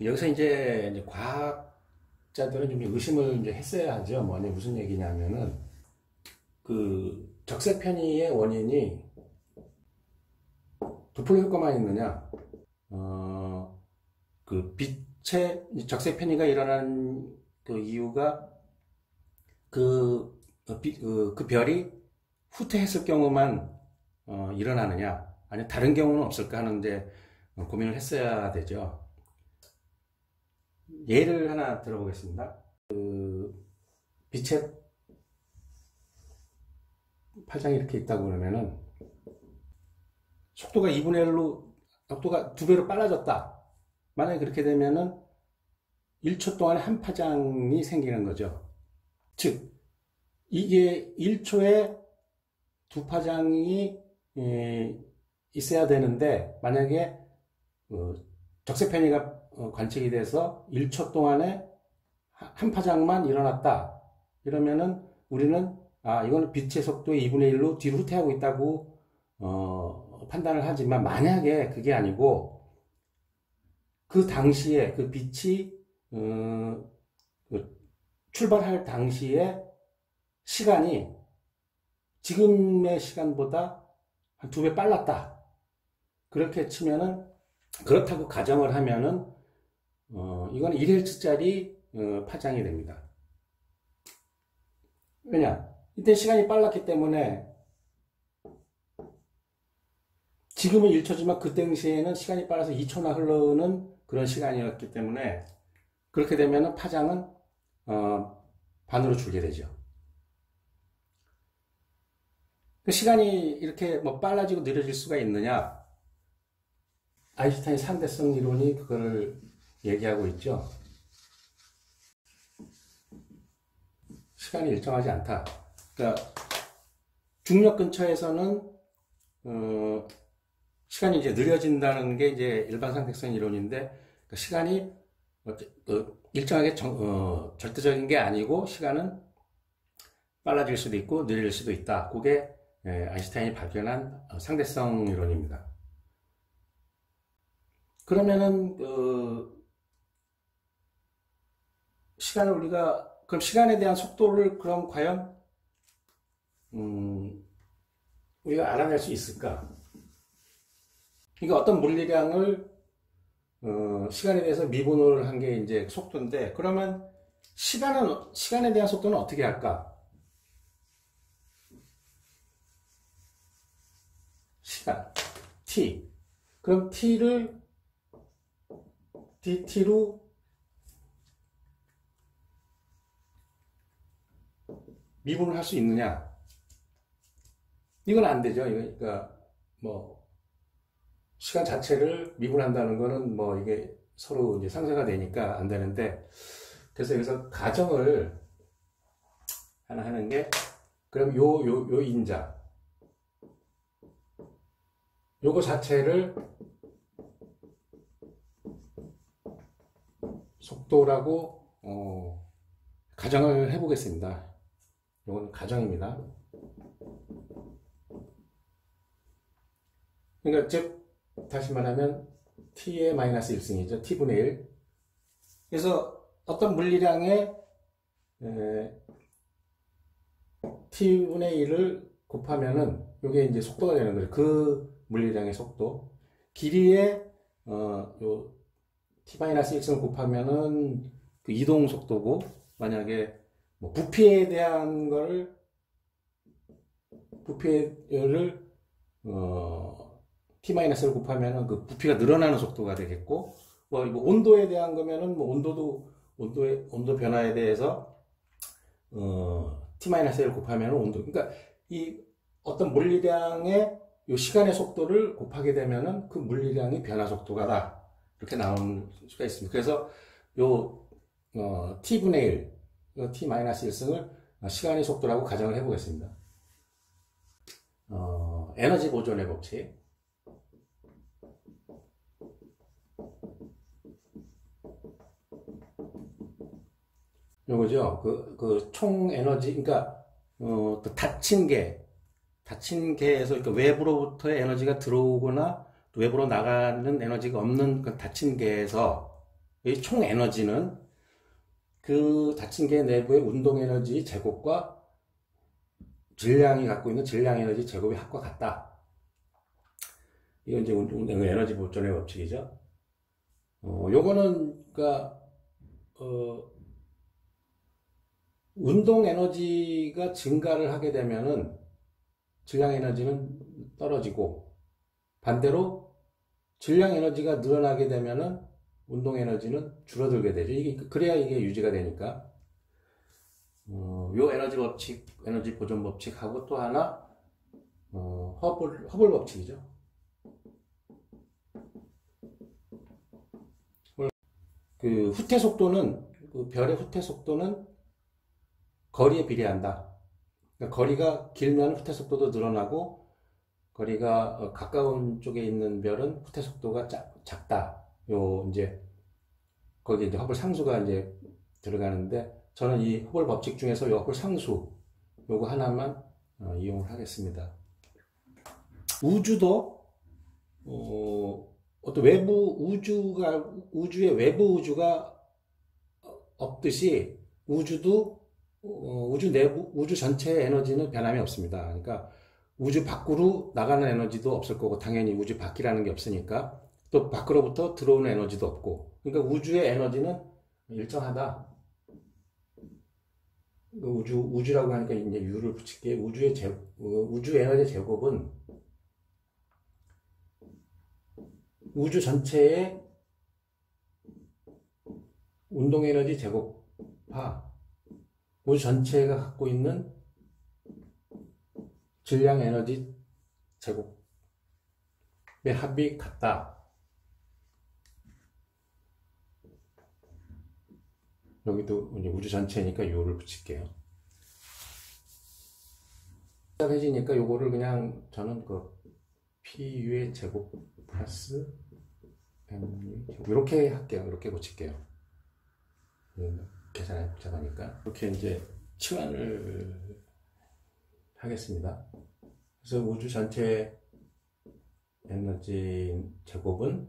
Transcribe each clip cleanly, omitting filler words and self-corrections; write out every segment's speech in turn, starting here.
여기서 이제 과학자들은 좀 의심을 이제 했어야 하죠. 무슨 얘기냐면은, 적색 편의의 원인이 도플러 효과만 있느냐, 빛의 적색 편의가 일어난 그 이유가 그 별이 후퇴했을 경우만 일어나느냐, 아니면 다른 경우는 없을까 하는데 고민을 했어야 되죠. 예를 하나 들어보겠습니다. 빛의 파장이 이렇게 있다고 그러면은 속도가 2분의 1로 속도가 2배로 빨라졌다. 만약에 그렇게 되면은 1초 동안에 한 파장이 생기는 거죠. 즉 이게 1초에 두 파장이 있어야 되는데, 만약에 적색 편의가 관측이 돼서 1초 동안에 한 파장만 일어났다. 이러면은 우리는 이거는 빛의 속도의 2분의 1로 뒤로 후퇴하고 있다고 판단을 하지만, 만약에 그게 아니고 그 당시에 그 빛이 출발할 당시에 시간이 지금의 시간보다 한 2배 빨랐다. 그렇게 치면은, 그렇다고 가정을 하면은 이건 1Hz짜리 파장이 됩니다. 왜냐? 이때 시간이 빨랐기 때문에, 지금은 1초지만 그 당시에는 시간이 빨라서 2초나 흐르는 그런 시간이었기 때문에, 그렇게 되면은 파장은 반으로 줄게 되죠. 시간이 이렇게 빨라지고 느려질 수가 있느냐? 아인슈타인 상대성 이론이 그걸 얘기하고 있죠. 시간이 일정하지 않다. 그러니까 중력 근처에서는 시간이 이제 느려진다는 게 이제 일반 상대성 이론인데, 그러니까 시간이 일정하게 절대적인 게 아니고 시간은 빨라질 수도 있고 느릴 수도 있다. 그게 아인슈타인이 발견한 상대성 이론입니다. 그러면은 그럼 시간에 대한 속도를 그럼 과연 우리가 알아낼 수 있을까? 그러니까 어떤 물리량을 시간에 대해서 미분을 한 게 이제 속도인데, 그러면 시간에 대한 속도는 어떻게 할까? 시간 t. 그럼 t를 dt로 미분을 할 수 있느냐? 이건 안 되죠. 그러니까 시간 자체를 미분한다는 거는 이게 서로 이제 상쇄가 되니까 안 되는데, 그래서 여기서 가정을 하나 하는 게, 그럼 요 인자, 요거 자체를 속도라고 가정을 해보겠습니다. 요건 가정입니다. 그러니까 즉 다시 말하면 t의 마이너스 1승이죠. t분의 1. 그래서 어떤 물리량의 t분의 1을 곱하면은 요게 이제 속도가 되는 거죠. 그 물리량의 속도. 길이에 요 t-1승을 곱하면은 그 이동 속도고, 만약에 부피에 대한 부피를 t-를 곱하면은 그 부피가 늘어나는 속도가 되겠고, 이거 온도에 대한 거면은 온도 변화에 대해서 t-를 곱하면은 온도. 그러니까 이 어떤 물리량의 요 시간의 속도를 곱하게 되면은 그 물리량이 변화 속도가 이렇게 나올 수가 있습니다. 그래서 요 t분의 1, t-1승을 시간의 속도라고 가정을 해보겠습니다. 에너지 보존의 법칙. 요거죠. 총 에너지, 그러니까 또 닫힌 개에서, 그러니까 외부로부터의 에너지가 들어오거나 또 외부로 나가는 에너지가 없는 그 닫힌 개에서 이 총 에너지는 그 닫힌 개 내부의 운동 에너지 제곱과 질량이 갖고 있는 질량 에너지 제곱의 합과 같다. 이건 이제 에너지 보존의 법칙이죠. 요거는, 그니까, 운동 에너지가 증가를 하게 되면은 질량 에너지는 떨어지고, 반대로 질량 에너지가 늘어나게 되면은 운동 에너지는 줄어들게 되죠. 그래야 이게 유지가 되니까. 요 에너지 법칙, 에너지 보존 법칙하고 또 하나, 허블 법칙이죠. 그 후퇴 속도는, 그 별의 후퇴 속도는 거리에 비례한다. 그러니까 거리가 길면 후퇴 속도도 늘어나고, 거리가 가까운 쪽에 있는 별은 후퇴 속도가 작다. 요, 이제, 거기 이제 허블 상수가 이제 들어가는데, 저는 이 허블 법칙 중에서 요 허블 상수, 요거 하나만 이용을 하겠습니다. 우주도, 어떤 우주의 외부 우주가 없듯이, 우주도, 우주 전체의 에너지는 변함이 없습니다. 그러니까, 우주 밖으로 나가는 에너지도 없을 거고, 당연히 우주 밖이라는 게 없으니까, 또 밖으로부터 들어오는 에너지도 없고, 그러니까 우주의 에너지는 일정하다. 우주라고 하니까 이제 U를 붙일게. 우주 에너지 제곱은 우주 전체의 운동 에너지 제곱과 우주 전체가 갖고 있는 질량 에너지 제곱의 합이 같다. 여기도 이제 우주 전체니까 U를 붙일게요. 복잡해지니까 요거를 그냥 저는 그 PU의 제곱 플러스 MU 제곱 이렇게 할게요. 이렇게 고칠게요. 계산이 복잡하니까 이렇게 이제 치환을 하겠습니다. 그래서 우주 전체 에너지 제곱은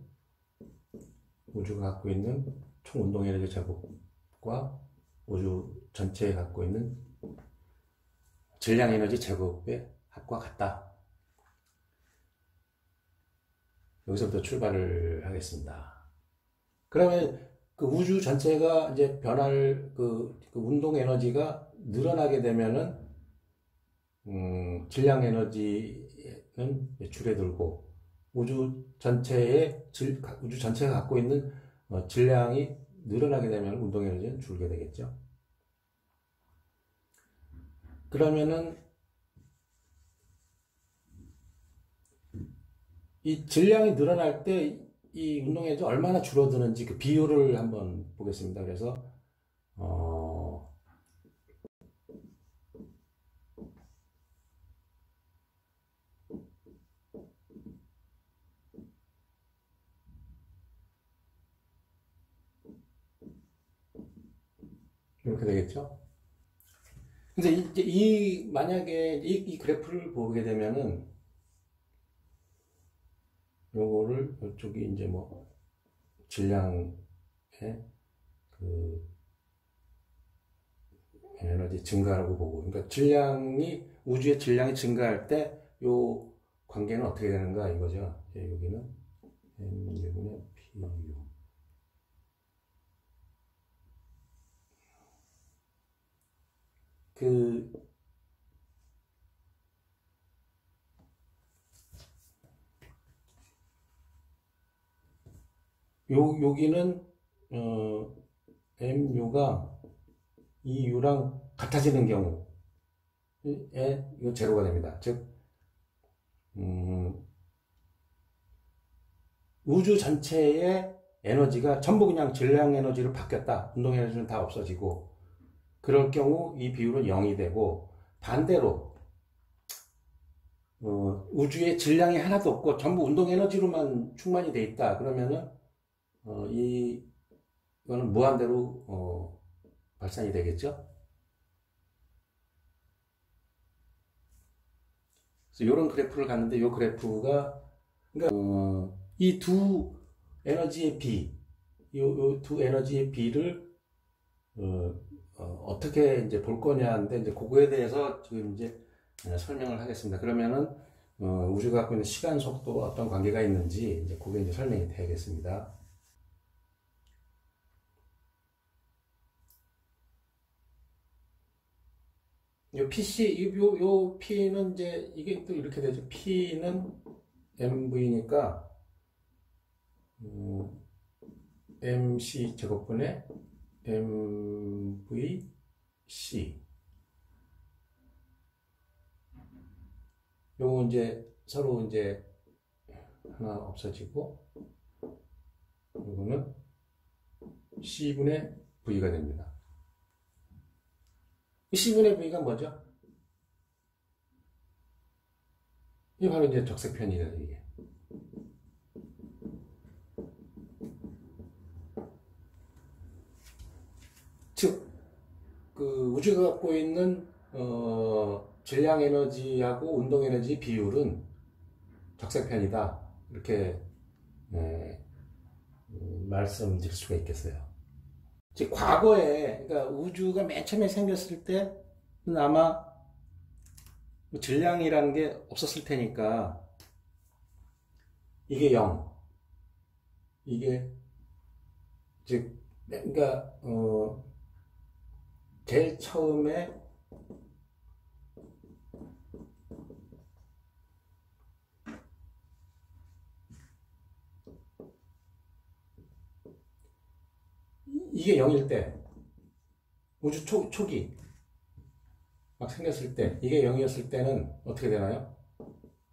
우주가 갖고 있는 총 운동 에너지 제곱과 우주 전체에 갖고 있는 질량 에너지 제곱의 합과 같다. 여기서부터 출발을 하겠습니다. 그러면 그 우주 전체가 이제 그 운동 에너지가 늘어나게 되면은 질량 에너지는 줄어들고 우주 전체가 갖고 있는 질량이 늘어나게 되면 운동 에너지는 줄게 되겠죠. 그러면은 이 질량이 늘어날 때 이 운동 에너지 얼마나 줄어드는지 그 비율을 한번 보겠습니다. 그래서 이렇게 되겠죠. 근데 이제 만약에 이 그래프를 보게 되면은 요거를 이쪽이 이제 뭐 질량의 그 에너지 증가라고 보고, 그러니까 우주의 질량이 증가할 때 요 관계는 어떻게 되는가 이거죠. 여기는 M분의 PU. 여기는 MU가 이 U랑 같아지는 경우에 이거 제로가 됩니다. 즉 우주 전체의 에너지가 전부 그냥 질량 에너지로 바뀌었다. 운동 에너지는 다 없어지고 그럴 경우 이 비율은 0이 되고 반대로 우주의 질량이 하나도 없고 전부 운동 에너지로만 충만이 돼 있다. 그러면은 이거는 무한대로 발산이 되겠죠. 그래서 이런 그래프를 갔는데 이 그래프가 그러니까 이 두 에너지의 비, 요 두 에너지의 비를 어떻게 이제 볼 거냐인데, 이제 그거에 대해서 지금 이제 설명을 하겠습니다. 그러면은 우주가 갖고 있는 시간 속도와 어떤 관계가 있는지 이제 그게 이제 설명이 되겠습니다. 요 PC, 요 P는 이제 이게 또 이렇게 되죠. P는 MV니까 MC 제곱분의 MVC. 요거 이제 서로 이제 하나 없어지고, 요거는 C분의 V가 됩니다. 이 C분의 V가 뭐죠? 이게 바로 이제 적색편이다, 이게. 즉, 그 우주가 갖고 있는 질량 에너지하고 운동 에너지 비율은 적색편이다. 이렇게 말씀드릴 수가 있겠어요. 즉 과거에, 그러니까 우주가 맨 처음에 생겼을 때는 아마 질량이라는 게 없었을 테니까 이게 0, 이게 즉 그러니까 제일 처음에 이게 0일 때, 우주 초기 막 생겼을 때 이게 0이었을 때는 어떻게 되나요?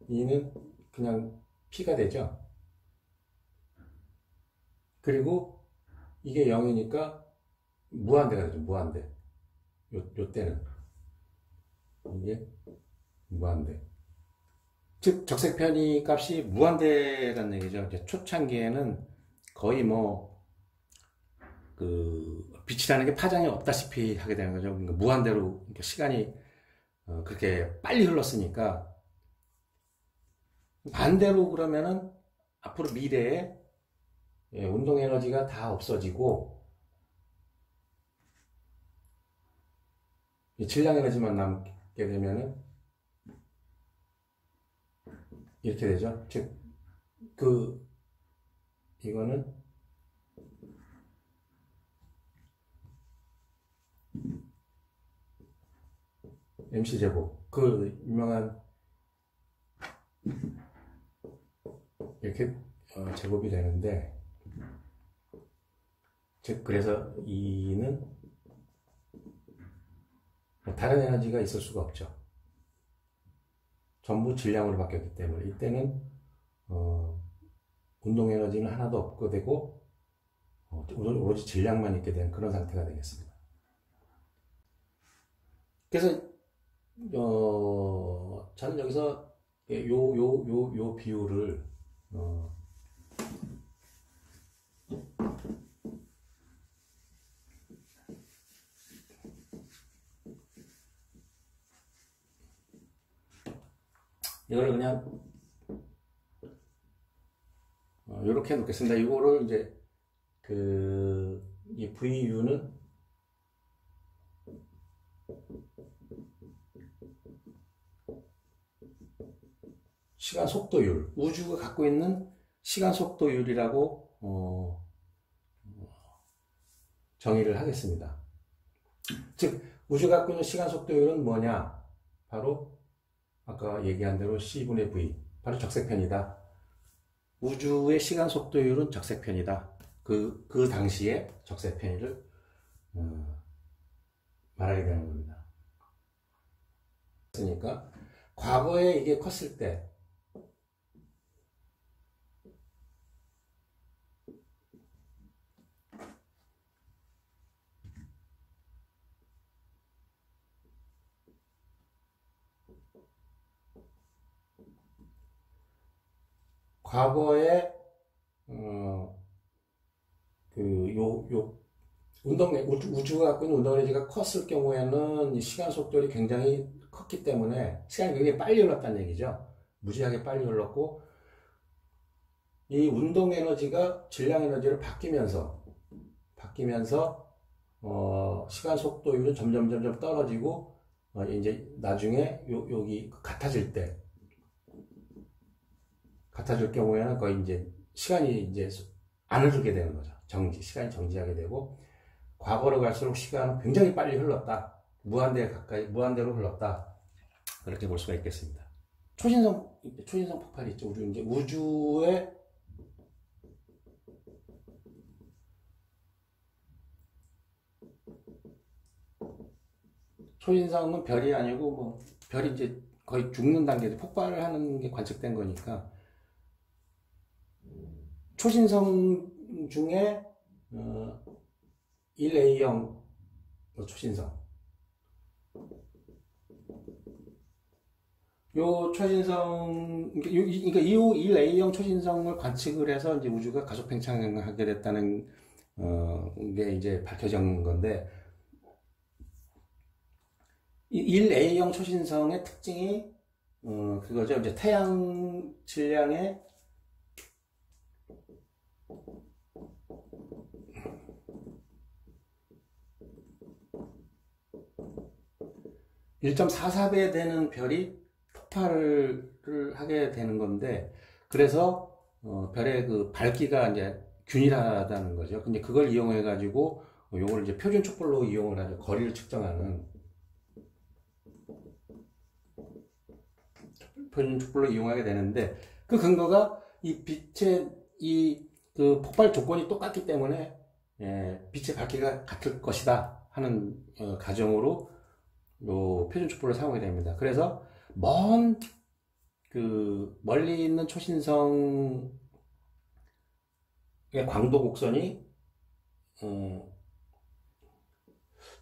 이는 그냥 P가 되죠. 그리고 이게 0이니까 무한대가 되죠. 무한대. 요 때는 이게 무한대. 즉 적색편이 값이 무한대라는 얘기죠. 이제 초창기에는 거의 뭐 그 빛이라는 게 파장이 없다시피 하게 되는 거죠. 그러니까 무한대로 시간이 그렇게 빨리 흘렀으니까, 반대로 그러면은 앞으로 미래에 운동 에너지가 다 없어지고 질량 에너지만 남게 되면은 이렇게 되죠. 즉 이거는 MC제곱, 그 유명한 이렇게 제곱이 되는데, 즉 그래서 E는 다른 에너지가 있을 수가 없죠. 전부 질량으로 바뀌었기 때문에 이때는 운동 에너지는 하나도 없게 되고 오로지 질량만 있게 된 그런 상태가 되겠습니다. 그래서 저는 여기서 요 비율을 이거를 그냥 이렇게 놓겠습니다. 이거를 이제 이 VU는 시간 속도율, 우주가 갖고 있는 시간 속도율이라고 정의를 하겠습니다. 즉 우주가 갖고 있는 시간 속도율은 뭐냐? 바로 아까 얘기한 대로 C분의 V, 바로 적색편이다. 우주의 시간 속도율은 적색편이다. 그 당시에 적색편을 말하게 되는 겁니다. 그러니까 과거에 이게 컸을 때 과거에 우주가 갖고 있는 운동 에너지가 컸을 경우에는 이 시간 속도율이 굉장히 컸기 때문에 시간이 굉장히 빨리 흘렀다는 얘기죠. 무지하게 빨리 흘렀고, 이 운동 에너지가 질량 에너지로 바뀌면서 바뀌면서 시간 속도율은 점점 떨어지고 이제 나중에 여기 같아질 경우에는 거의 이제 시간이 이제 안 흐르게 되는 거죠. 시간이 정지하게 되고, 과거로 갈수록 시간은 굉장히 빨리 흘렀다. 무한대로 흘렀다. 그렇게 볼 수가 있겠습니다. 초신성 폭발이 있죠. 우리 이제 우주의 초신성은 별이 아니고, 뭐, 별이 이제 거의 죽는 단계에서 폭발을 하는 게 관측된 거니까, 초신성 중에, 1A형 초신성. 요 초신성, 그러니까 이 1A형 초신성을 관측을 해서 이제 우주가 가속 팽창하게 됐다는, 게 이제 밝혀진 건데, 1A형 초신성의 특징이 그거죠. 이제 태양 질량의 1.44배 되는 별이 폭발을 하게 되는 건데, 그래서 별의 그 밝기가 이제 균일하다는 거죠. 근데 그걸 이용해 가지고 요걸 이제 표준 촉불로 이용을 하죠. 거리를 측정하는 표준 촉불로 이용하게 되는데, 그 근거가 이 빛의 그 폭발 조건이 똑같기 때문에 빛의 밝기가 같을 것이다 하는 가정으로 요 표준 촉불을 사용하게 됩니다. 그래서 멀리 있는 초신성의 광도 곡선이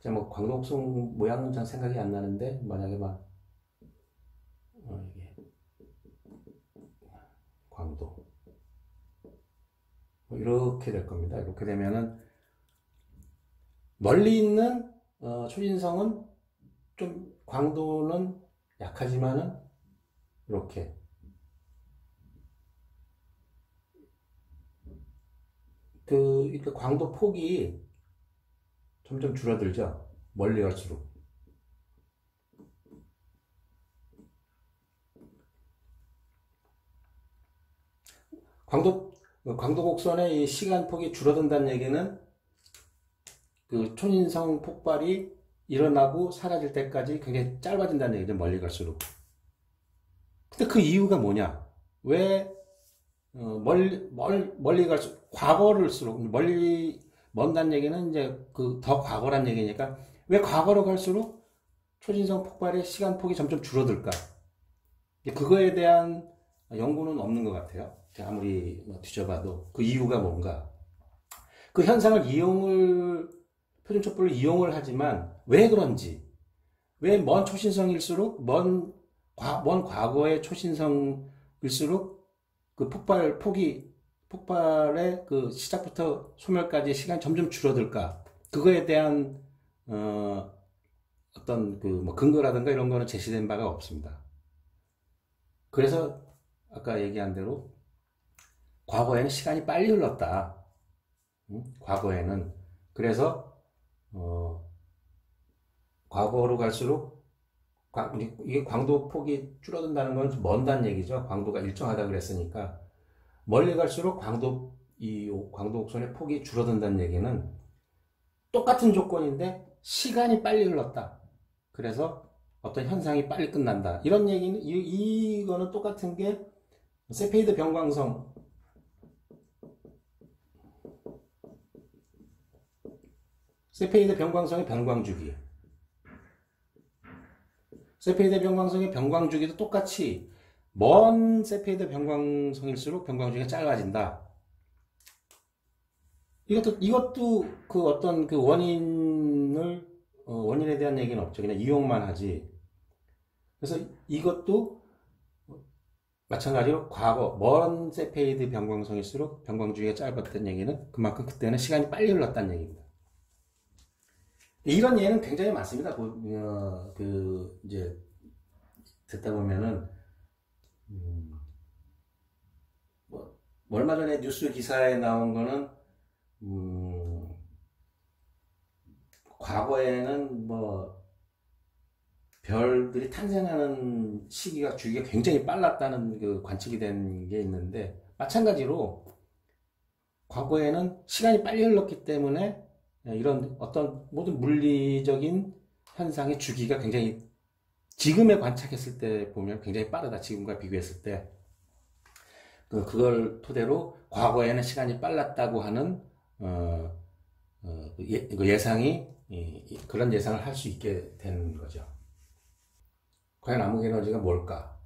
뭐 광도 곡선 모양은 잘 생각이 안 나는데, 만약에 이게 광도 이렇게 될 겁니다. 이렇게 되면은 멀리 있는 초신성은 좀 광도는 약하지만은 이렇게 그 광도 폭이 점점 줄어들죠. 멀리 갈수록. 광도 곡선의 이 시간폭이 줄어든다는 얘기는 그 초신성 폭발이 일어나고 사라질 때까지 굉장히 짧아진다는 얘기죠. 멀리 갈수록. 근데 그 이유가 뭐냐? 왜 멀리 갈수록 과거를수록 먼다는 얘기는 이제 그 더 과거란 얘기니까, 왜 과거로 갈수록 초신성 폭발의 시간폭이 점점 줄어들까? 그거에 대한 연구는 없는 것 같아요. 아무리 뒤져봐도 그 이유가 뭔가. 그 현상을 표준 촉불을 이용을 하지만 왜 그런지, 왜 먼 초신성일수록 먼 과거의 초신성일수록 그 폭발의 그 시작부터 소멸까지 시간이 점점 줄어들까? 그거에 대한 어떤 근거라든가 이런 거는 제시된 바가 없습니다. 그래서 아까 얘기한 대로 과거에는 시간이 빨리 흘렀다. 과거에는. 그래서 과거로 갈수록 이게 광도 폭이 줄어든다는 건 먼다는 얘기죠. 광도가 일정하다 그랬으니까. 멀리 갈수록 광도 곡선의 폭이 줄어든다는 얘기는 똑같은 조건인데 시간이 빨리 흘렀다. 그래서 어떤 현상이 빨리 끝난다. 이런 얘기는, 이거는 똑같은 게 세페이드 변광성의 변광주기. 세페이드 변광성의 변광주기도 똑같이 먼 세페이드 변광성일수록 변광주기가 짧아진다. 이것도 그 어떤 그 원인에 대한 얘기는 없죠. 그냥 이용만 하지. 그래서 이것도 마찬가지로 먼 세페이드 변광성일수록 변광주기가 짧았다는 얘기는 그만큼 그때는 시간이 빨리 흘렀다는 얘기입니다. 이런 예는 굉장히 많습니다. 이제 듣다 보면은 얼마 전에 뉴스 기사에 나온 거는 과거에는 뭐 별들이 탄생하는 시기가 주기가 굉장히 빨랐다는 그 관측이 된 게 있는데, 마찬가지로 과거에는 시간이 빨리 흘렀기 때문에 이런 어떤 모든 물리적인 현상의 주기가 굉장히, 지금에 관측했을 때 보면 굉장히 빠르다. 지금과 비교했을 때. 그걸 토대로 과거에는 시간이 빨랐다고 하는 예상이, 그런 예상을 할 수 있게 되는 거죠. 과연 암흑 에너지가 뭘까?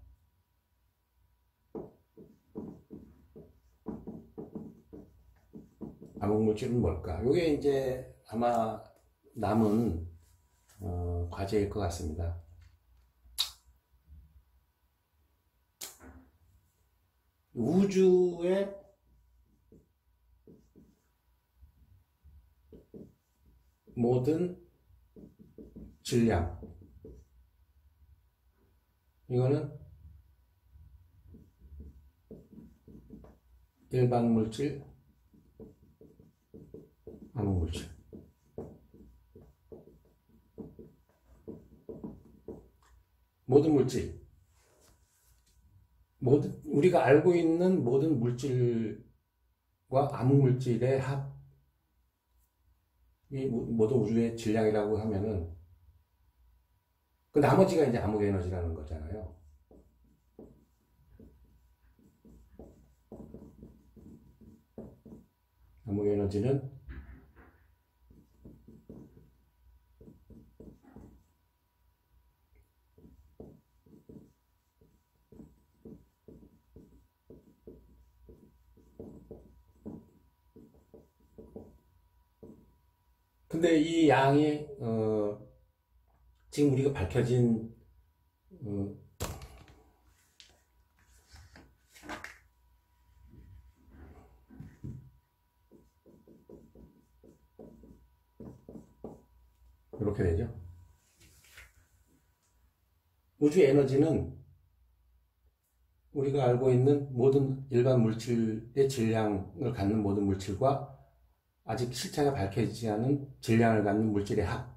암흑 물질은 뭘까? 이게 이제 아마 남은 과제일 것 같습니다. 우주의 모든 질량, 이거는 일반 물질, 암흑 물질. 모든 물질, 우리가 알고 있는 모든 물질과 암흑 물질의 합, 이 모든 우주의 질량이라고 하면은 그 나머지가 이제 암흑 에너지라는 거잖아요. 암흑 에너지는 근데 이 양이 지금 우리가 밝혀진 이렇게 되죠. 우주 에너지는 우리가 알고 있는 모든 일반 물질의 질량을 갖는 모든 물질과 아직 실체가 밝혀지지 않은 질량을 갖는 물질의 합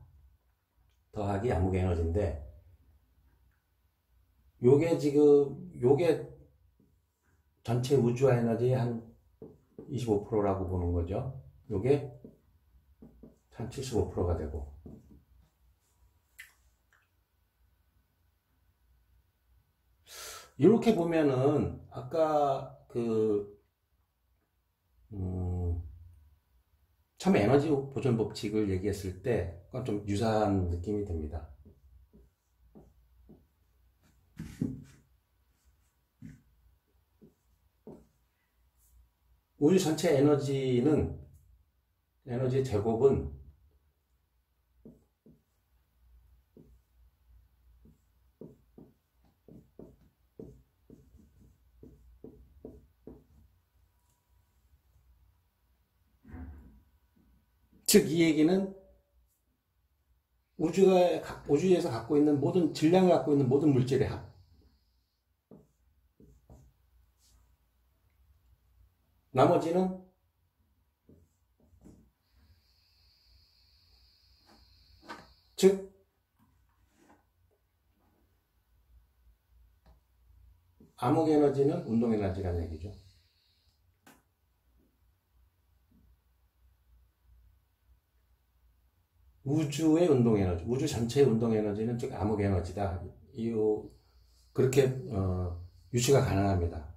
더하기 암흑 에너지인데, 요게 전체 우주 에너지의 한 25%라고 보는 거죠. 요게 한 75%가 되고, 이렇게 보면은 아까 처음에 에너지 보존 법칙을 얘기했을 때 그건 좀 유사한 느낌이 듭니다. 우주 전체 에너지의 제곱은 즉, 이 얘기는 우주에서 갖고 있는 모든 질량을 갖고 있는 모든 물질의 합. 나머지는 즉 암흑 에너지는 운동 에너지라는 얘기죠. 우주의 운동 에너지, 우주 전체의 운동 에너지는 즉 암흑 에너지다. 그렇게 유추가 가능합니다.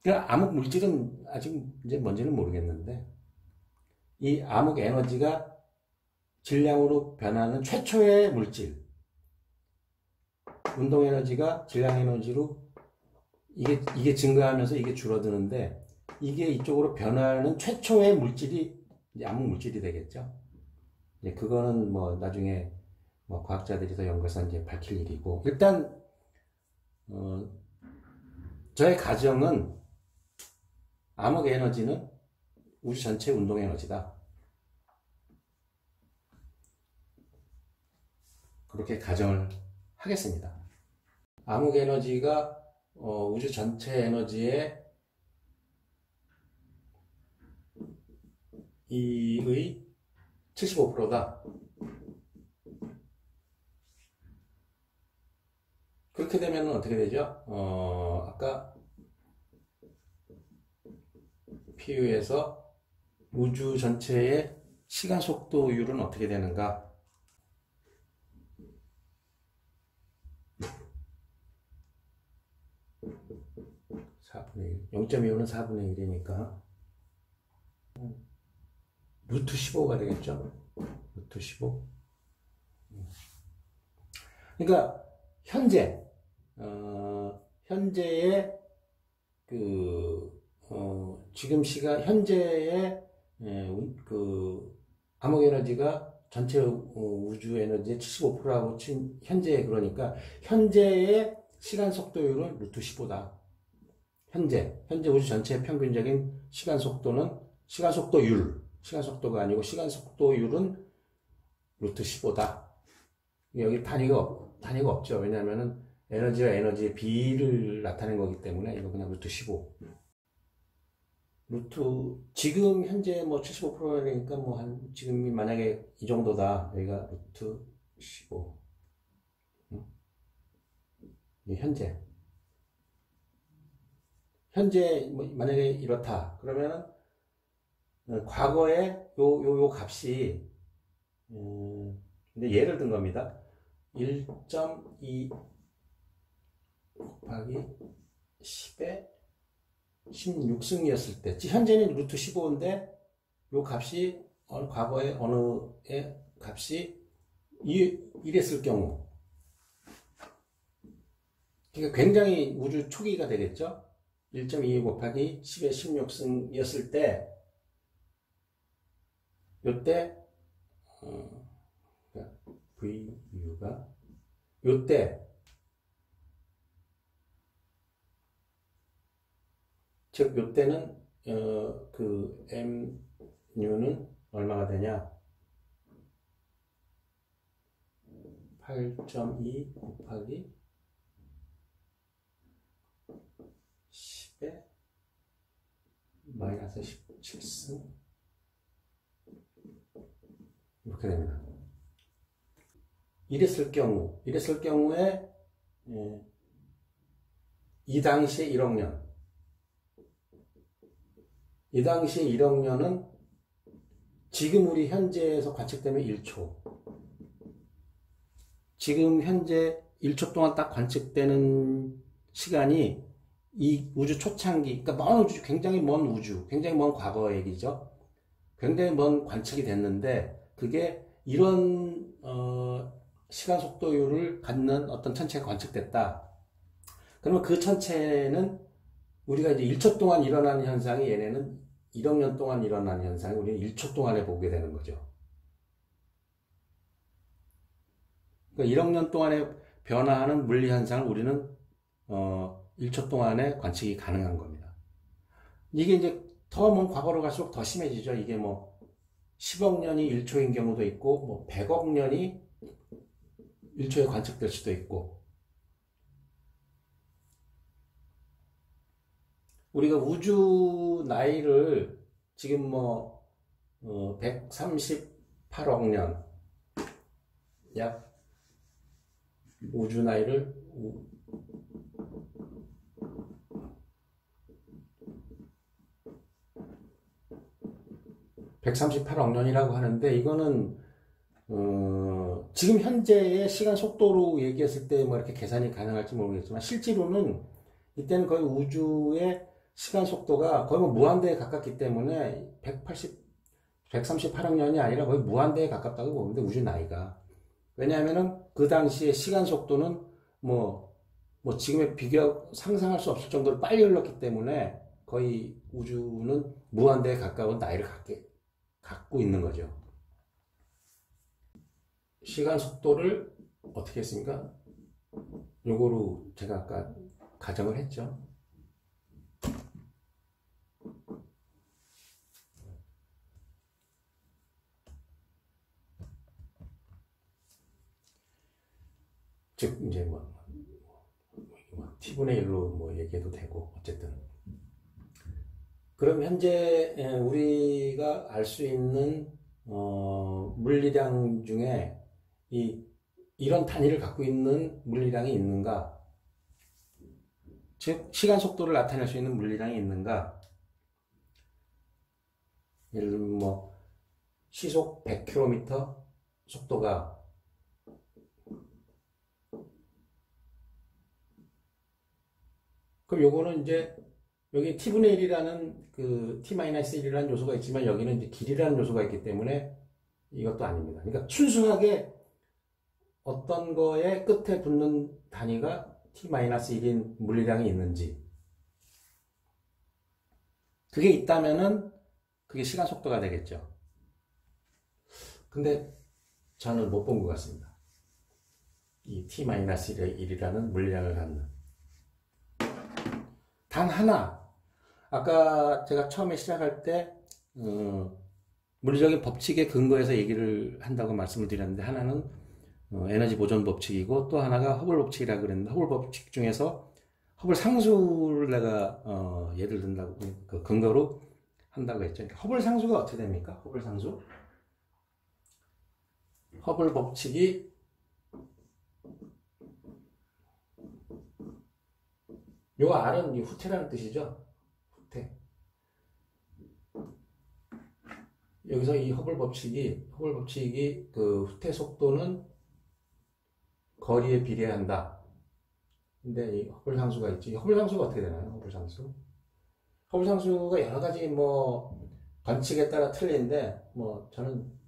그러니까 암흑 물질은 아직 이제 뭔지는 모르겠는데, 이 암흑 에너지가 질량으로 변하는 최초의 물질, 운동 에너지가 질량 에너지로 이게 증가하면서 이게 줄어드는데, 이게 이쪽으로 변하는 최초의 물질이 이제 암흑 물질이 되겠죠. 이제 그거는 뭐 나중에 뭐 과학자들이 더 연구해서 이제 밝힐 일이고, 일단 저의 가정은 암흑 에너지는 우주 전체 운동 에너지다. 그렇게 가정을 하겠습니다. 암흑 에너지가 우주 전체 에너지의 2의 75%다. 그렇게 되면 어떻게 되죠? 아까 PU에서 우주 전체의 시간 속도율은 어떻게 되는가? 4분의 1. 0.25는 4분의 1이니까 루트 15가 되겠죠? 루트 15. 그러니까 현재의 지금 시간 현재의 암흑 에너지가 전체 우주 에너지의 75%라고 친 현재, 그러니까 현재의 시간 속도율은 루트 15다. 현재 우주 전체의 평균적인 시간 속도는 시간 속도가 아니고 시간 속도율은 루트 15다. 여기 단위가 없죠. 왜냐하면은 에너지와 에너지의 비를 나타낸 거기 때문에 이거 그냥 루트 15. 지금 현재 뭐 75%니까 지금이 만약에 이 정도다. 여기가 루트 15. 현재 만약에 이렇다. 그러면은 과거에 요 값이 근데 예를 든 겁니다. 1.2 곱하기 10의 16승이었을 때, 현재는 루트 15인데 요 값이 과거에 어느의 값이 1했을 경우, 그러니까 굉장히 우주 초기가 되겠죠. 1.2 곱하기 10의 16승이었을 때, 요때 VU가 요때, 즉 요때는 MU는 얼마가 되냐? 8.2 곱하기 10의 마이너스 17승 이렇게 됩니다. 이랬을 경우에 이 당시에 1억 년, 이 당시에 1억 년은 지금 우리 현재에서 관측되면 1초. 지금 현재 1초 동안 딱 관측되는 시간이 이 우주 초창기, 그러니까 먼 우주, 굉장히 먼 과거 얘기죠. 굉장히 먼 관측이 됐는데, 그게 이런 시간 속도율을 갖는 어떤 천체가 관측됐다. 그러면 그 천체는 우리가 이제 1초 동안 일어나는 현상이, 얘네는 1억 년 동안 일어나는 현상이 우리는 1초 동안에 보게 되는 거죠. 그러니까 1억 년 동안에 변화하는 물리 현상을 우리는 1초 동안에 관측이 가능한 겁니다. 이게 이제 더 먼 과거로 갈수록 더 심해지죠. 이게 10억 년이 1초인 경우도 있고 100억 년이 1초에 관측될 수도 있고, 우리가 우주 나이를 지금 138억 년, 약 우주 나이를 138억 년이라고 하는데, 이거는 지금 현재의 시간 속도로 얘기했을 때 이렇게 계산이 가능할지 모르겠지만, 실제로는 이때는 거의 우주의 시간 속도가 거의 무한대에 가깝기 때문에 138억 년이 아니라 거의 무한대에 가깝다고 보는데, 우주 나이가. 왜냐하면은 그 당시에 시간 속도는 지금의 비교 상상할 수 없을 정도로 빨리 흘렀기 때문에 거의 우주는 무한대에 가까운 나이를 갖고 있는 거죠. 시간 속도를 어떻게 했습니까? 요거로 제가 아까 가정을 했죠. 즉 이제 t분의 1로 얘기해도 되고, 어쨌든 그럼 현재 우리가 알 수 있는 물리량 중에 이런 단위를 갖고 있는 물리량이 있는가? 즉 시간 속도를 나타낼 수 있는 물리량이 있는가? 예를 들면 뭐 시속 100km 속도가 그럼 요거는 이제 여기 t분의 1이라는 그 t-1이라는 요소가 있지만 여기는 이제 길이라는 요소가 있기 때문에 이것도 아닙니다. 그러니까 순수하게 어떤 거에 끝에 붙는 단위가 t-1인 물리량이 있는지 그게 있다면은 그게 시간 속도가 되겠죠. 근데 저는 못 본 것 같습니다. 이 t-1이라는 물리량을 갖는 단 하나 아까 제가 처음에 시작할 때 물리적인 법칙에 근거해서 얘기를 한다고 말씀을 드렸는데 하나는 에너지 보존 법칙이고 또 하나가 허블 법칙이라고 그랬는데 허블 법칙 중에서 허블 상수를 내가 예를 든다고 그 근거로 한다고 했죠. 그러니까 허블 상수가 어떻게 됩니까? 허블 상수? 허블 법칙이 요 R은 이 후퇴라는 뜻이죠. 후퇴. 여기서 이 허블 법칙이 그 후퇴 속도는 거리에 비례한다. 근데 이 허블 상수가 있지. 허블 상수가 어떻게 되나요? 허블 상수? 허블 상수가 여러 가지 뭐 관측에 따라 틀린데 뭐 저는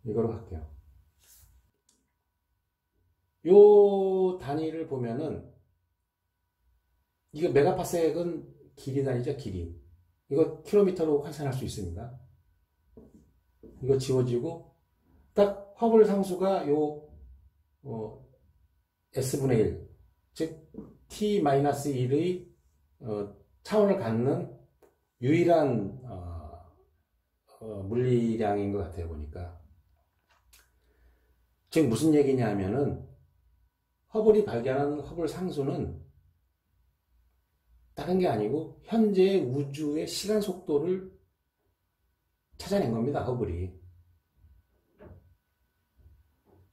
이거로 할게요. 요 단위를 보면은 이거 메가파섹은 길이 단위죠, 길이. 이거 킬로미터로 환산할 수 있습니다. 이거 지워지고 딱 허블 상수가 요 S분의 1, 즉 T-1의 차원을 갖는 유일한 물리량인 것 같아요, 보니까. 즉 무슨 얘기냐 하면은 허블이 발견한 허블 상수는 다른 게 아니고 현재 우주의 시간 속도를 찾아낸 겁니다. 허블이.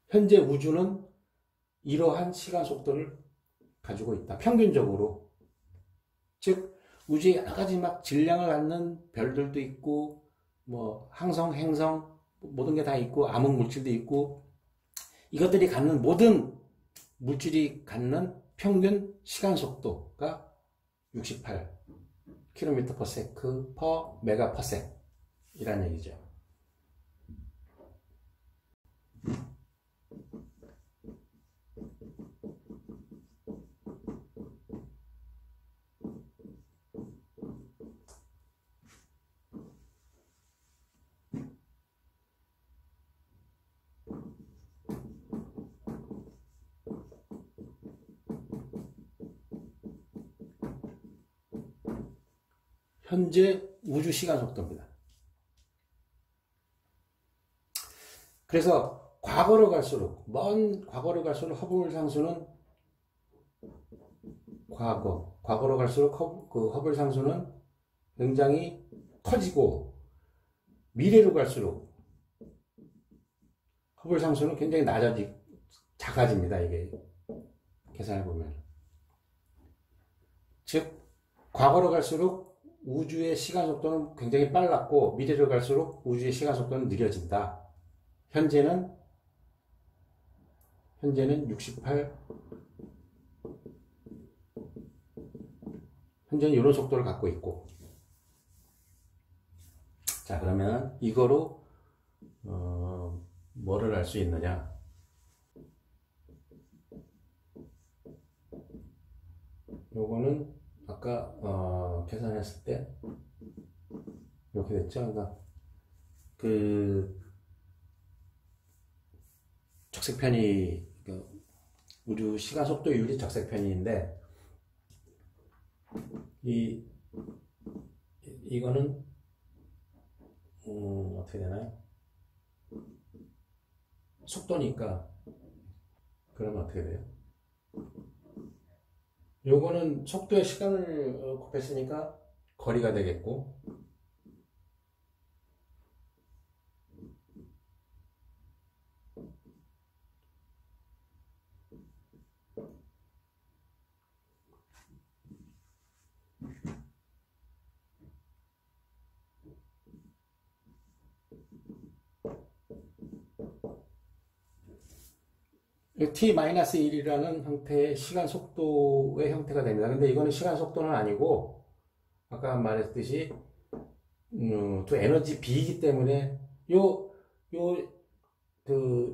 현재 우주는 이러한 시간 속도를 가지고 있다. 평균적으로. 즉 우주에 여러 가지 막 질량을 갖는 별들도 있고 뭐 항성, 행성 모든 게 다 있고 암흑 물질도 있고 이것들이 갖는 모든 물질이 갖는 평균 시간 속도가 68 km/s per megaparsec 이란 얘기죠. 현재 우주 시간 속도입니다. 그래서 과거로 갈수록 먼 과거로 갈수록 허블 상수는 과거로 갈수록 그 허블 상수는 굉장히 커지고 미래로 갈수록 허블 상수는 굉장히 작아집니다. 이게 계산해 보면 즉 과거로 갈수록 우주의 시간 속도는 굉장히 빨랐고 미래로 갈수록 우주의 시간 속도는 느려진다. 현재는 68 현재는 이런 속도를 갖고 있고 자 그러면 이거로 뭐를 알 수 있느냐 요거는 아까 계산했을 때 이렇게 됐죠. 그러니까 그 적색편이 우주 시간 속도율이 적색편이인데 이거는 어떻게 되나요? 속도니까 그러면 어떻게 돼요? 요거는 속도의 시간을 곱했으니까 거리가 되겠고, t-1이라는 형태의 시간 속도의 형태가 됩니다. 근데 이거는 시간 속도는 아니고, 아까 말했듯이, 또 에너지 B이기 때문에,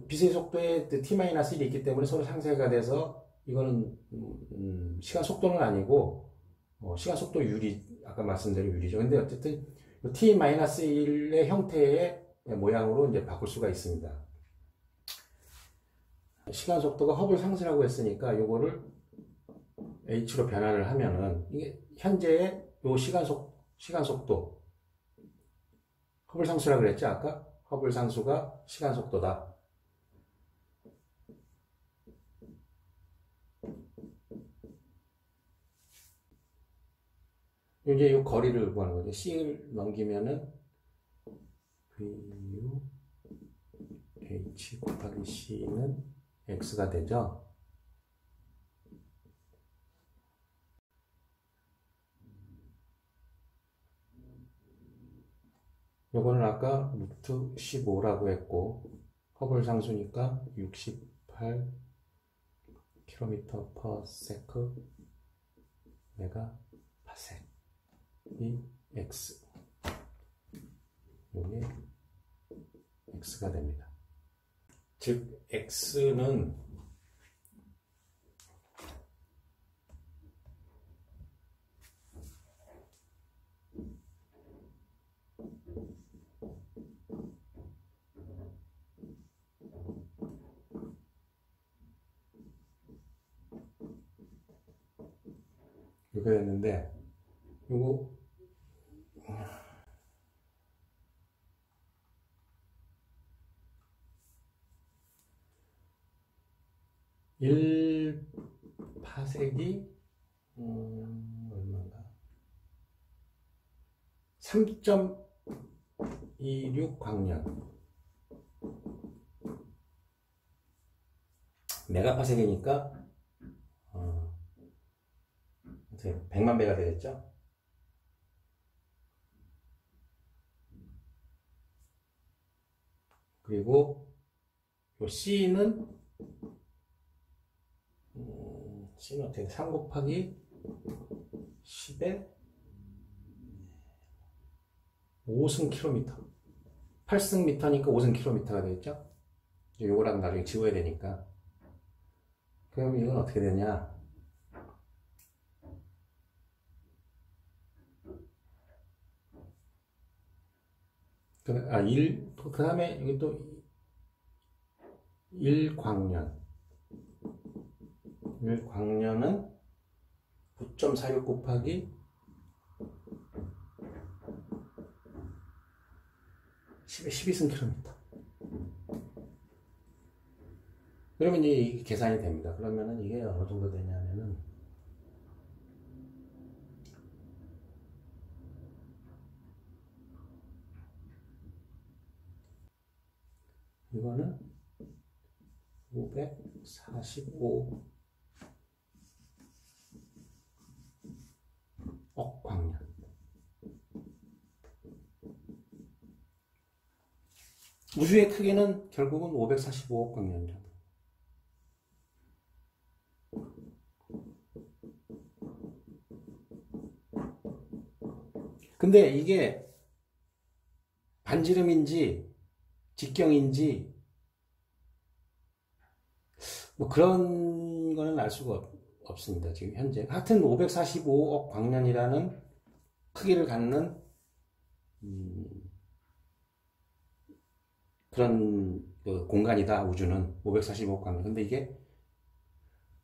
빛의 속도에 t-1이 있기 때문에 서로 상쇄가 돼서, 이거는, 시간 속도는 아니고, 시간 속도 유리, 아까 말씀드린 유리죠. 근데 어쨌든, t-1의 형태의 모양으로 이제 바꿀 수가 있습니다. 시간 속도가 허블 상수라고 했으니까 요거를 h로 변환을 하면은 이게 현재의 요 시간 속도 허블 상수라 그랬죠 아까? 허블 상수가 시간 속도다. 이제 요 거리를 구하는 거죠. c를 넘기면은 v h 곱하기 c는 x가 되죠. 요거는 아까 루트 15라고 했고 허블 상수니까 68 km/s 메가 파섹 이 x 요게 x가 됩니다. 즉 x는 이렇게 됐는데 요거 1파섹이 얼마인가? 3.26 광년. 메가파섹이니까 100만 배가 되겠죠? 그리고 요 C는 C는 어떻게 3 곱하기 10에 5승 킬로미터 8승 미터니까 5승 킬로미터가 되겠죠? 요거랑 나중에 지워야 되니까 그럼 이건 어떻게 되냐 그 다음에 여기 또 1광년 1광년은 9.46 곱하기 10에 12승 킬로미터 그러면 이게 계산이 됩니다. 그러면은 이게 어느 정도 되냐면은 이거는 545억 광년 우주의 크기는 결국은 545억 광년이다. 근데 이게 반지름인지 직경인지 뭐 그런 거는 알 수가 없습니다. 지금 현재 하여튼 545억 광년이라는 크기를 갖는 그런 그 공간이다. 우주는 545억 광년.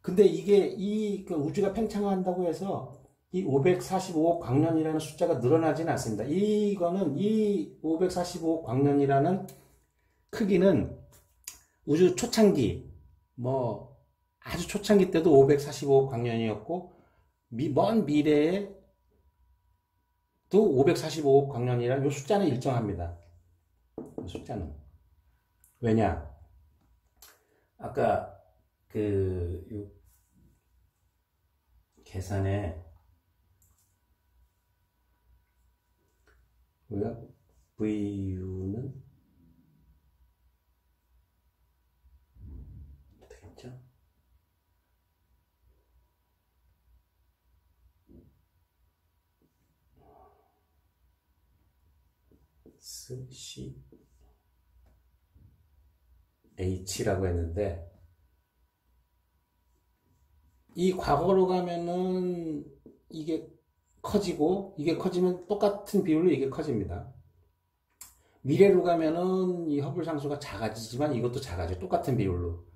근데 이게 이 그 우주가 팽창한다고 해서 이 545억 광년이라는 숫자가 늘어나지는 않습니다. 이거는 이 545억 광년이라는 크기는 우주 초창기, 뭐, 아주 초창기 때도 545억 광년이었고, 먼 미래에 또 545억 광년이라는 이 숫자는 일정합니다. 이 숫자는. 왜냐? 아까 요 계산에 우리가 VU는 어떻게 했죠? C H라고 했는데 이 과거로 가면은 이게 커지고 이게 커지면 똑같은 비율로 이게 커집니다. 미래로 가면은 이 허블 상수가 작아지지만 이것도 작아져요. 똑같은 비율로.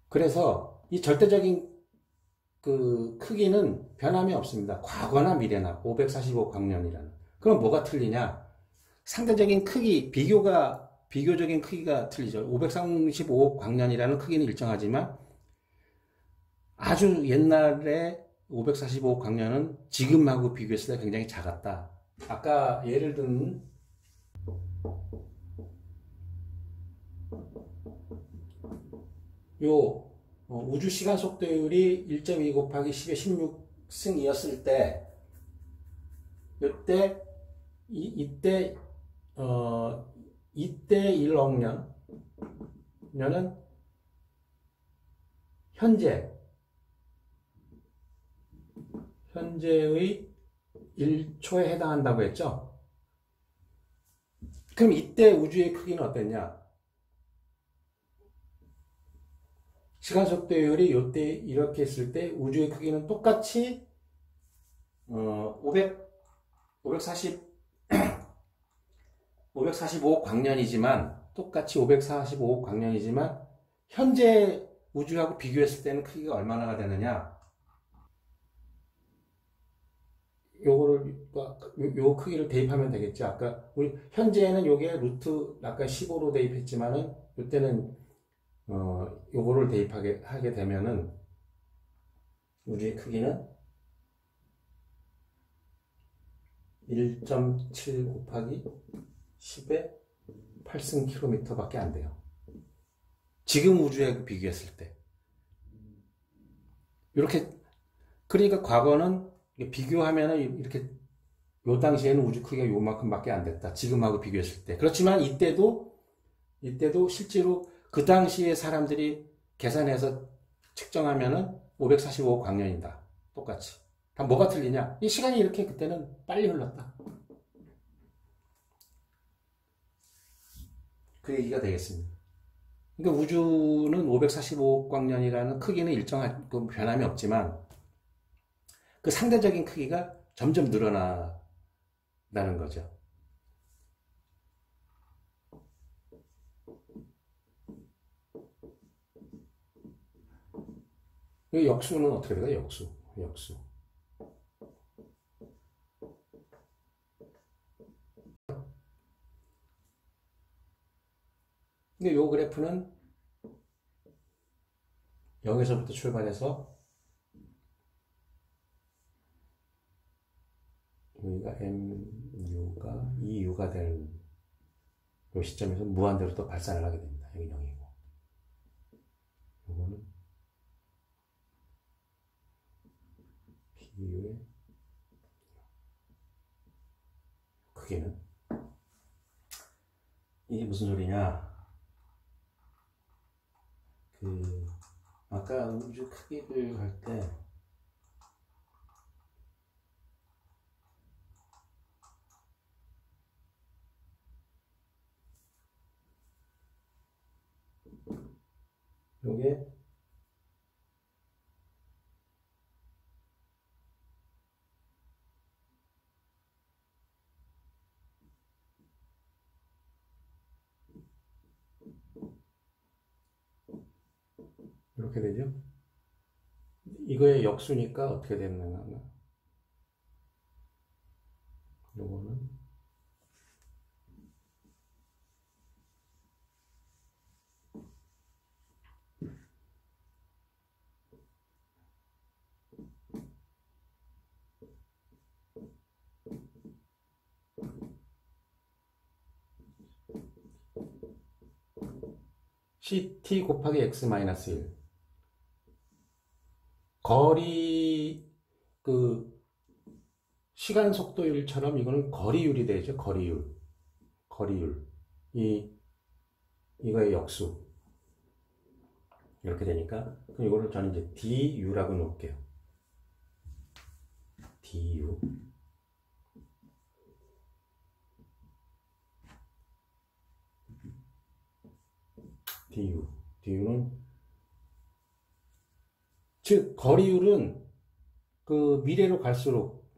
그래서 이 절대적인 그 크기는 변함이 없습니다. 과거나 미래나 545 광년이라는. 그럼 뭐가 틀리냐? 상대적인 크기, 비교적인 크기가 틀리죠. 535억 광년이라는 크기는 일정하지만 아주 옛날에 545억 광년은 지금하고 비교했을 때 굉장히 작았다. 아까 예를 든 요 우주 시간 속도율이 1.2 곱하기 10의 16승이었을 때 이때 이때 1억 년은 현재의 1초에 해당한다고 했죠. 그럼 이때 우주의 크기는 어땠냐? 시간 속도율이 이때 이렇게 했을 때 우주의 크기는 똑같이 545억 광년이지만 똑같이 545억 광년이지만 현재 우주하고 비교했을 때는 크기가 얼마나 되느냐? 요 크기를 대입하면 되겠죠. 아까 우리 현재는 요게 루트 아까 15로 대입했지만은 이때는 요거를 하게 되면은 우주의 크기는 1.7 곱하기 10의 8승 km 밖에 안 돼요. 지금 우주에 비교했을 때. 이렇게, 그러니까 과거는 비교하면은 이렇게 요 당시에는 우주 크기가 요만큼 밖에 안 됐다. 지금하고 비교했을 때. 그렇지만 이때도 실제로 그 당시에 사람들이 계산해서 측정하면은 545억 광년이다. 똑같이. 다 뭐가 틀리냐? 이 시간이 이렇게 그때는 빨리 흘렀다. 그 얘기가 되겠습니다. 그러니까 우주는 545억 광년이라는 크기는 일정한 변함이 없지만 그 상대적인 크기가 점점 늘어난다는 거죠. 이 역수는 어떻게 될까요? 역수. 근데 이 그래프는 0에서부터 출발해서 여기가 MU가 2U가 되는 이 시점에서 무한대로 또 발산을 하게 됩니다. 여기 0이고 이거는 PU의 크기는 이게 무슨 소리냐? 아까 우주 크기를 할 때 요게 이렇게 되죠? 이거의 역수니까 어떻게 되느냐? 요거는 ct 곱하기 x 마이너스 1. 거리, 그, 시간 속도율처럼 이거는 거리율이 되죠. 거리율. 거리율. 이거의 역수. 이렇게 되니까. 그럼 이거를 저는 이제 du라고 놓을게요. du. du는, 즉, 거리율은 그 미래로 갈수록,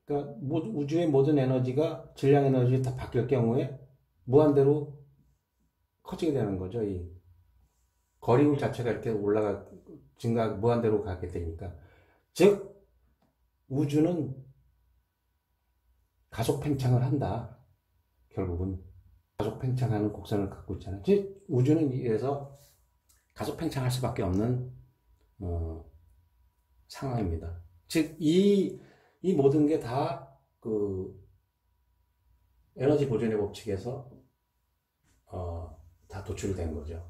그러니까 우주의 모든 에너지가 질량 에너지 다 바뀔 경우에 무한대로 커지게 되는 거죠. 이 거리율 자체가 이렇게 무한대로 가게 되니까. 즉, 우주는 가속 팽창을 한다. 결국은. 가속 팽창하는 곡선을 갖고 있잖아요. 즉, 우주는 이래서 가속 팽창할 수밖에 없는, 상황입니다. 즉, 이 모든 게 다, 에너지 보존의 법칙에서, 다 도출이 된 거죠.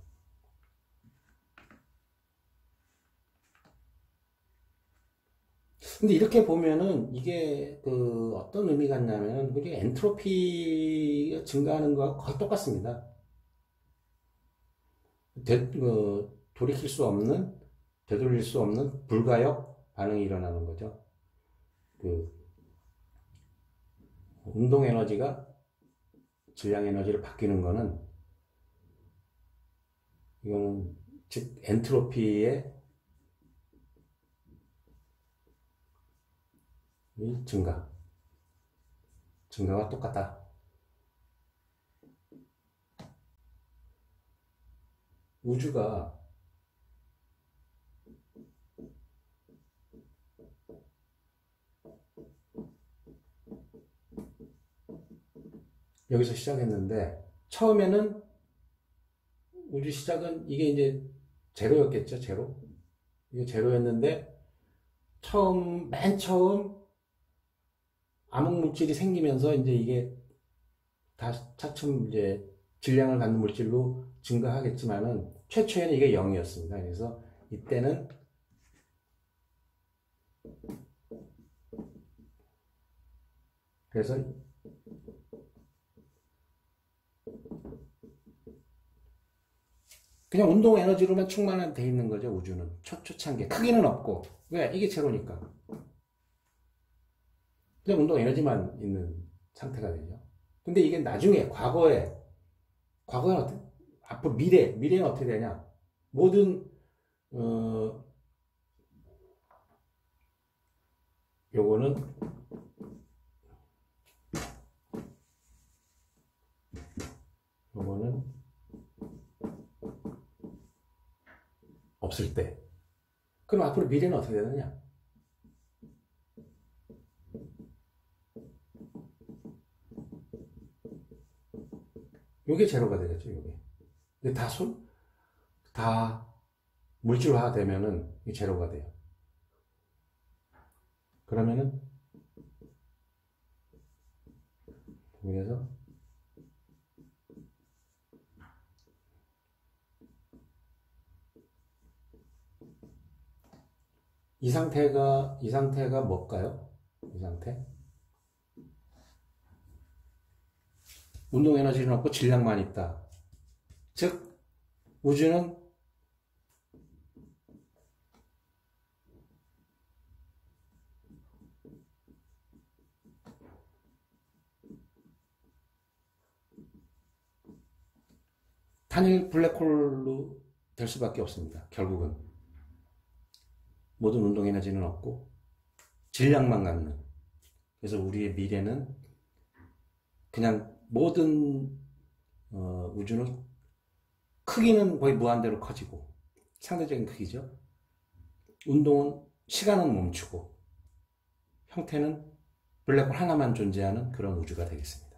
근데 이렇게 보면은 이게 어떤 의미가 있냐면은 우리 엔트로피가 증가하는 거하고 거의 똑같습니다. 돌이킬 수 없는, 되돌릴 수 없는 불가역 반응이 일어나는 거죠. 운동 에너지가 질량 에너지로 바뀌는 거는 이거는 즉 엔트로피의 증가가 똑같다. 우주가 여기서 시작했는데 처음에는 우주 시작은 이게 이제 제로였겠죠. 이게 제로였는데 맨 처음 암흑 물질이 생기면서 이제 이게 다 차츰 이제 질량을 갖는 물질로 증가하겠지만은 최초에는 이게 0이었습니다. 그래서 이때는 그래서 그냥 운동 에너지로만 충만돼 있는 거죠. 우주는 초창기에 크기는 없고 왜 이게 제로니까 그냥 운동 에너지만 있는 상태가 되죠. 근데 이게 나중에 과거에는 앞으로 미래는 어떻게 되냐? 모든 요거는 없을 때. 그럼 앞으로 미래는 어떻게 되느냐? 요게 제로가 되겠죠, 요게. 근데 다 물질화 되면은 이 제로가 돼요. 그러면은, 여기서 이 상태가 뭘까요? 이 상태? 운동 에너지는 없고 질량만 있다. 즉, 우주는 단일 블랙홀로 될 수밖에 없습니다. 결국은. 모든 운동 에너지는 없고 질량만 갖는. 그래서 우리의 미래는 그냥 모든 우주는 크기는 거의 무한대로 커지고 상대적인 크기죠. 시간은 멈추고 형태는 블랙홀 하나만 존재하는 그런 우주가 되겠습니다.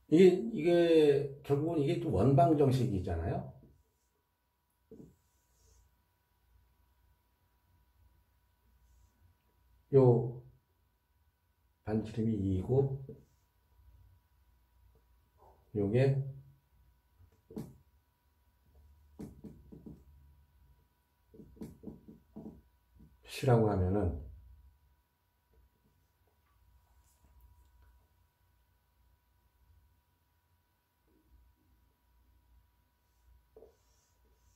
이게 결국은 이게 또 원방 정식이잖아요. 요 반지름이 2이고 요게 시라고 하면은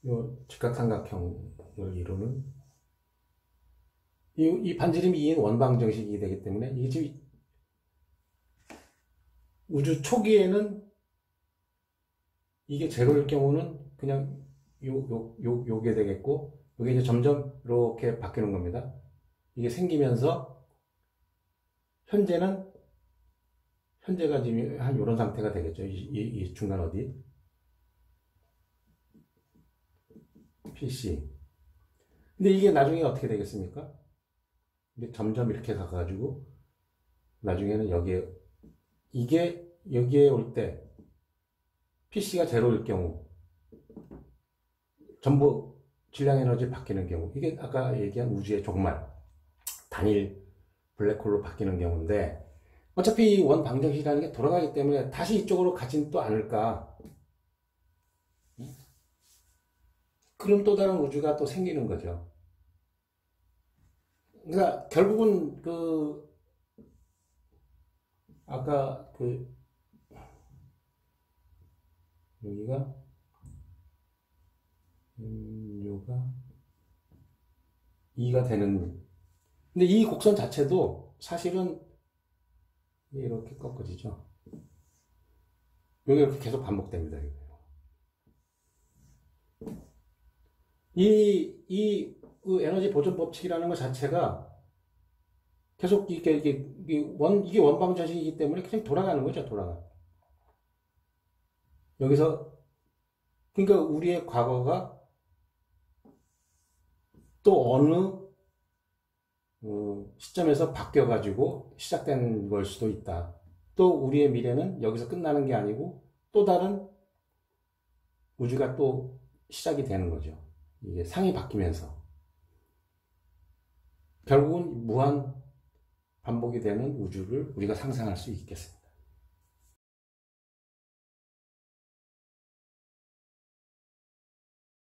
요 직각삼각형을 이루는 이 반지름이 2인 원방정식이 되기 때문에 이게 지금 우주 초기에는 이게 제로일 경우는 그냥 요게 되겠고, 요게 이제 점점 이렇게 바뀌는 겁니다. 이게 생기면서 현재가 지금 한 요런 상태가 되겠죠. 이 중간 어디 PC. 근데 이게 나중에 어떻게 되겠습니까? 이게 점점 이렇게 가가지고 나중에는 여기에 올 때 PC가 제로일 경우 전부 질량 에너지 바뀌는 경우, 이게 아까 얘기한 우주의 종말, 단일 블랙홀로 바뀌는 경우인데, 어차피 원 방정식이라는 게 돌아가기 때문에 다시 이쪽으로 가진 또 않을까. 그럼 또 다른 우주가 또 생기는 거죠. 그러니까 결국은 아까 여기가 요가 2가 되는. 근데 이 곡선 자체도 사실은 이렇게 꺾어지죠. 여기 이렇게 계속 반복됩니다. 이 에너지 보존 법칙이라는 것 자체가 계속 이게 원방정식이기 때문에 그냥 돌아가는 거죠. 여기서 그러니까 우리의 과거가 또 어느 시점에서 바뀌어가지고 시작된 걸 수도 있다. 또 우리의 미래는 여기서 끝나는 게 아니고 또 다른 우주가 또 시작이 되는 거죠. 이게 상이 바뀌면서 결국은 무한 반복이 되는 우주를 우리가 상상할 수 있겠습니다.